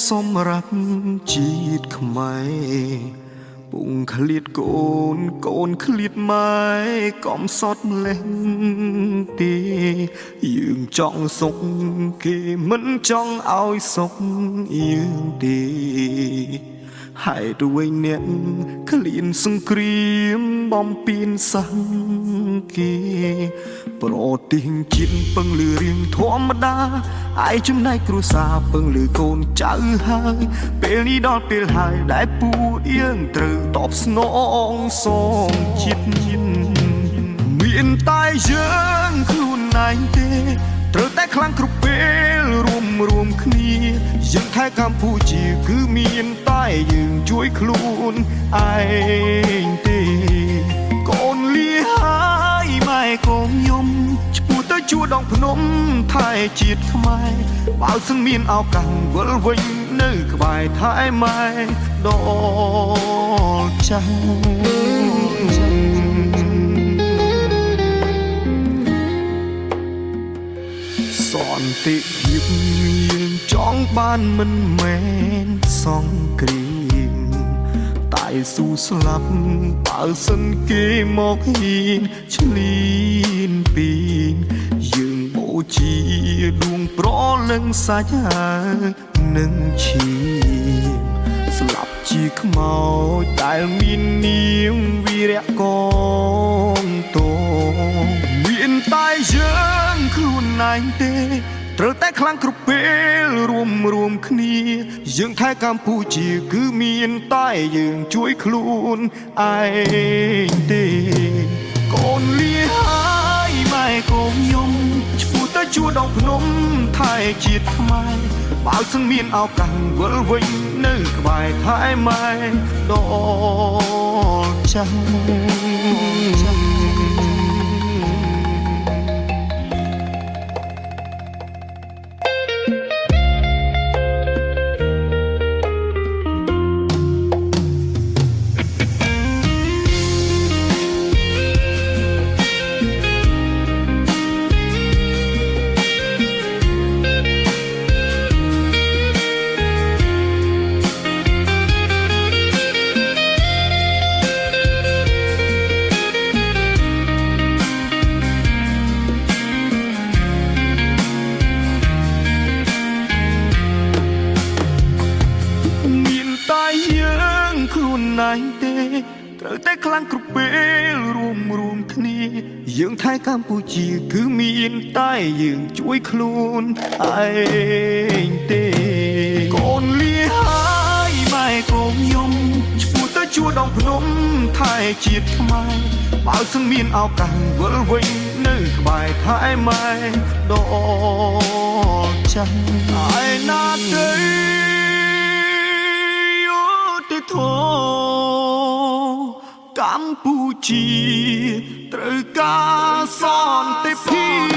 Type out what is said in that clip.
សម្រាប់ជាតិខ្មែរពុងឃ្លាតកូនឃ្លាតម៉ែកំសត់ម្លេះទេយើងចង់សុខគេមិនចង់ឲ្យសុខយើងទេហេតុអ្វីអ្នកឃ្លានសង្គ្រាមបំពេញសាំងគេប្រទេសជាតិពឹងលើរៀងធម្មតាឯចំណែកគ្រួសារពឹងលើកូនចៅហើយពេលនេះដល់ពេលហើយដែលពួកយើងត្រូវតបស្នងសងជាតិមានតែយើងខ្លួនឯងទេត្រូវតែខ្លាំងគ្រប់ពេលរួមគ្នាយើងថែកម្ពុជាគឺមានតែយើងជួយខ្លួនឯងទេកូនលាហើយម៉ែកូនខ្ញុំឈ្មោះទៅជួដងភ្នំថែជាតិខ្មែរបើសឹងមានឱកាសវិលវិញនៅក្បែរថែម៉ែដល់ចាស់សន្តិភាពយើងចង់បានមិនមែនសង្គ្រាមតែស៊ូស្លាប់បើសិនគេមកហ៊ានឆ្លៀនពីយើងបូជាដួងប្រលឹងសាច់ហើយនឹងឈាមស្លាប់ជាខ្មោចដែលមាននាមវីរៈកងទងមានតែយើងខ្លួនឯងទេត្រូវតែខ្លាំងគ្រប់ពេលរួមគ្នាយើងថែកម្ពុជាគឺមានតែយើងជួយខ្លួនឯងទេកូនលាហើយម៉ែកូនខ្ញុំឈ្មោះទៅជួដងភ្នំថែជាតិខ្មែរបើសឹងមានឱកាសវិលវិញនៅក្បែរថែម៉ែដល់ចាស់ខ្លួនឯងទេត្រូវតែខ្លាំងគ្រប់ពេលរួមគ្នាយើងថែកម្ពុជាគឺមានតែយើងជួយខ្លួនឯងទេកូនលាហើយម៉ែកូនខ្ញុំឈ្មោះទៅជួដងភ្នំថែជាតិខ្មែរបើសឹងមានឱកាសវិលវិញនៅក្បែរថែម៉ែដល់ចាស់ឯណាទេធម៌កម្ពុជាត្រូវការសន្តិភាព